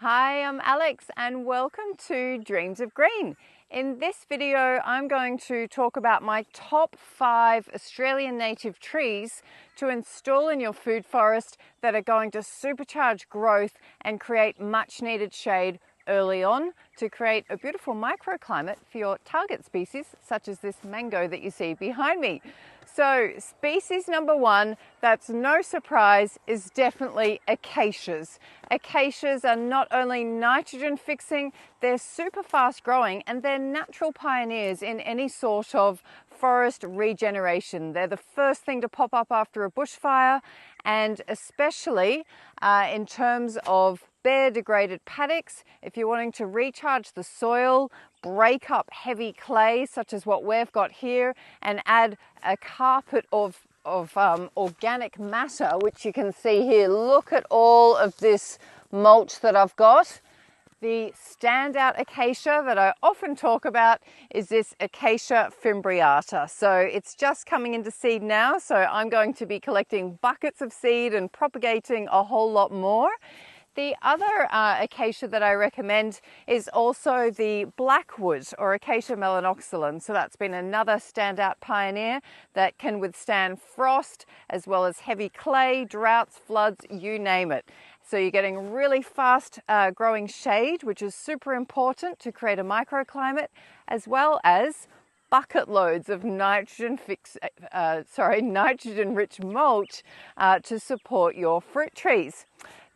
Hi, I'm Alex and welcome to Dreams of Green. In this video, I'm going to talk about my top 5 Australian native trees to install in your food forest that are going to supercharge growth and create much needed shade early on to create a beautiful microclimate for your target species, such as this mango that you see behind me. So species number 1, that's no surprise, is definitely acacias. Acacias are not only nitrogen fixing, they're super fast growing and they're natural pioneers in any sort of forest regeneration. They're the first thing to pop up after a bushfire, and especially in terms of bare degraded paddocks, if you're wanting to recharge the soil, break up heavy clay such as what we've got here, and add a carpet of organic matter, which you can see here. Look at all of this mulch that I've got. The standout acacia that I often talk about is this Acacia fimbriata. So it's just coming into seed now, so I'm going to be collecting buckets of seed and propagating a whole lot more. The other acacia that I recommend is also the blackwood, or Acacia melanoxylon. So that's been another standout pioneer that can withstand frost as well as heavy clay, droughts, floods, you name it. So you're getting really fast growing shade, which is super important to create a microclimate, as well as bucket loads of nitrogen-rich mulch to support your fruit trees.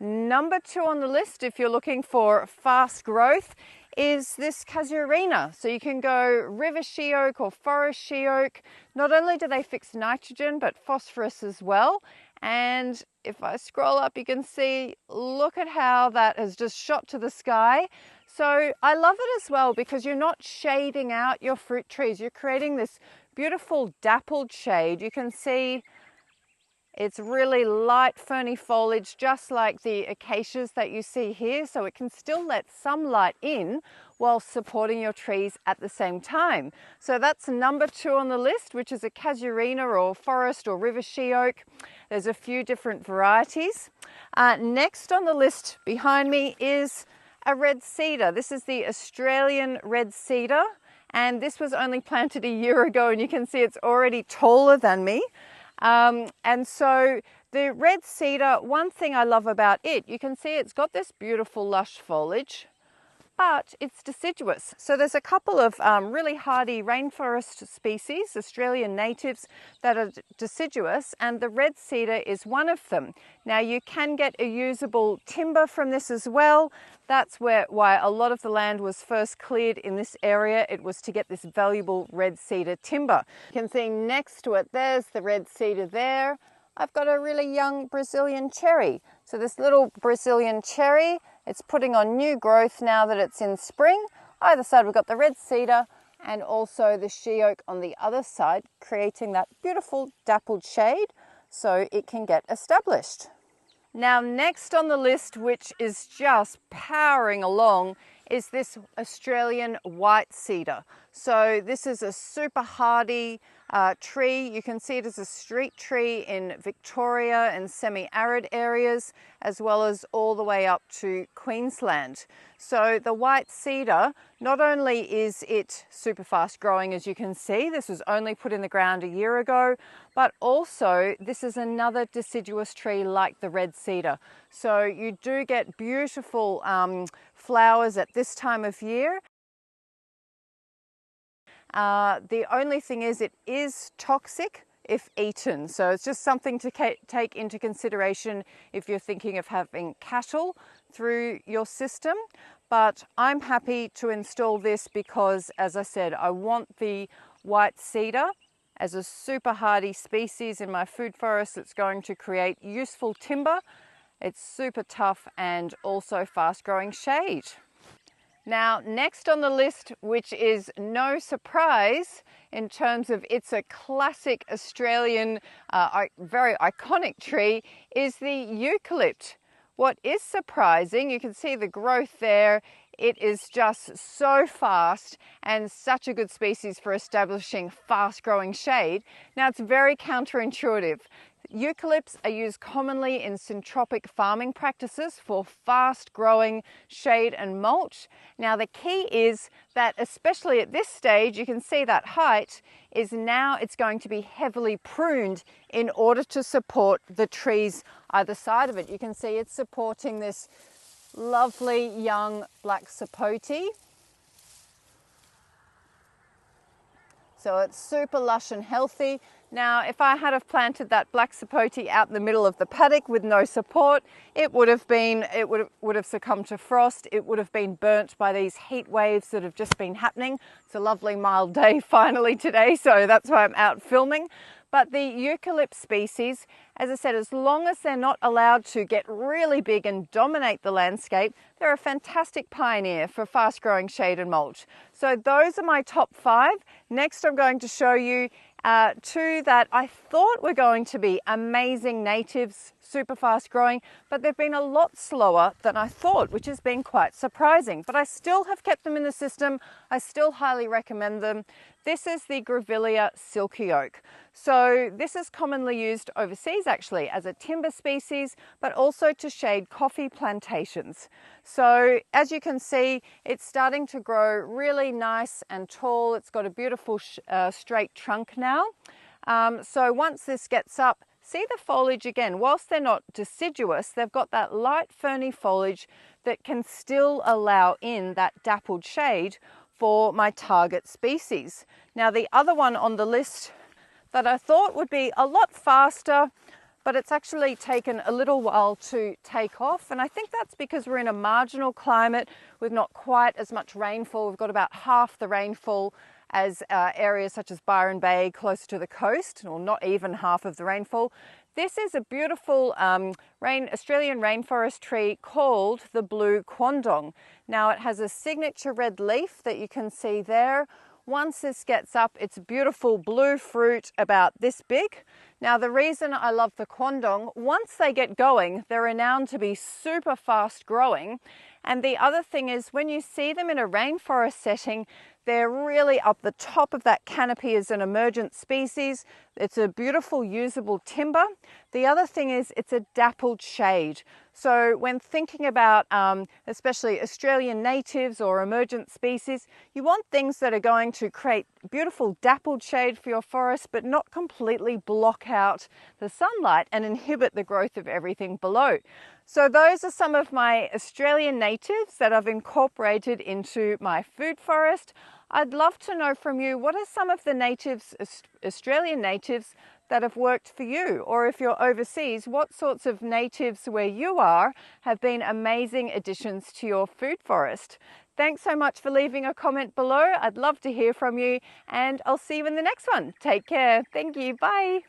Number 2 on the list, if you're looking for fast growth, is this casuarina. So you can go river she oak or forest she oak. Not only do they fix nitrogen, but phosphorus as well. And if I scroll up, you can see, look at how that has just shot to the sky. So I love it as well because you're not shading out your fruit trees. You're creating this beautiful dappled shade. You can see it's really light ferny foliage, just like the acacias that you see here, so it can still let some light in while supporting your trees at the same time. So that's number 2 on the list, which is a casuarina or forest or river she oak. There's a few different varieties. Next on the list behind me is a red cedar. This is the Australian red cedar, and this was only planted a year ago, and you can see it's already taller than me. And so the red cedar, one thing I love about it, you can see it's got this beautiful lush foliage, but it's deciduous. So there's a couple of really hardy rainforest species, Australian natives, that are deciduous, and the red cedar is one of them. Now you can get a usable timber from this as well. That's why a lot of the land was first cleared in this area. It was to get this valuable red cedar timber. You can see next to it, there's the red cedar there. I've got a really young Brazilian cherry. So this little Brazilian cherry, it's putting on new growth now that it's in spring. Either side we've got the red cedar and also the she oak on the other side, creating that beautiful dappled shade so it can get established. Now next on the list, which is just powering along, is this Australian white cedar. So this is a super hardy tree. You can see it as a street tree in Victoria and semi-arid areas, as well as all the way up to Queensland. So the white cedar, not only is it super fast growing, as you can see, this was only put in the ground a year ago, but also this is another deciduous tree like the red cedar. So you do get beautiful flowers at this time of year. The only thing is it is toxic if eaten, so it's just something to take into consideration if you're thinking of having cattle through your system. But I'm happy to install this because, as I said, I want the white cedar as a super hardy species in my food forest that's going to create useful timber. It's super tough and also fast growing shade. Now, next on the list, which is no surprise in terms of it's a classic Australian, very iconic tree, is the eucalypt. What is surprising, you can see the growth there, it is just so fast and such a good species for establishing fast growing shade. Now, it's very counterintuitive. Eucalypts are used commonly in syntropic farming practices for fast growing shade and mulch. Now the key is that, especially at this stage, you can see that height is now it's going to be heavily pruned in order to support the trees either side of it. You can see it's supporting this lovely young black sapote. So it's super lush and healthy. Now, if I had have planted that black sapote out in the middle of the paddock with no support, it would have succumbed to frost. It would have been burnt by these heat waves that have just been happening. It's a lovely mild day finally today, so that's why I'm out filming. But the eucalypt species, as I said, as long as they're not allowed to get really big and dominate the landscape, they're a fantastic pioneer for fast growing shade and mulch. So those are my top 5. Next I'm going to show you 2 that I thought were going to be amazing natives, super fast growing, but they've been a lot slower than I thought, which has been quite surprising. But I still have kept them in the system. I still highly recommend them. This is the Grevillea silky oak. So this is commonly used overseas actually as a timber species, but also to shade coffee plantations. So as you can see, it's starting to grow really nice and tall. It's got a beautiful straight trunk now. So once this gets up, see the foliage again. Whilst they're not deciduous, they've got that light ferny foliage that can still allow in that dappled shade for my target species. Now the other one on the list that I thought would be a lot faster, but it's actually taken a little while to take off, and I think that's because we're in a marginal climate with not quite as much rainfall. We've got about half the rainfall as areas such as Byron Bay closer to the coast, or not even half of the rainfall. This is a beautiful Australian rainforest tree called the blue quandong. Now it has a signature red leaf that you can see there. Once this gets up, it's a beautiful blue fruit about this big. Now the reason I love the quandong, once they get going, they're renowned to be super fast growing. And the other thing is, when you see them in a rainforest setting, they're really up the top of that canopy as an emergent species. It's a beautiful usable timber. The other thing is it's a dappled shade. So when thinking about especially Australian natives or emergent species, you want things that are going to create beautiful dappled shade for your forest, but not completely block out the sunlight and inhibit the growth of everything below. So those are some of my Australian natives that I've incorporated into my food forest. I'd love to know from you, what are some of the natives, Australian natives, that have worked for you? Or if you're overseas, what sorts of natives where you are have been amazing additions to your food forest? Thanks so much for leaving a comment below. I'd love to hear from you, and I'll see you in the next one. Take care. Thank you. Bye.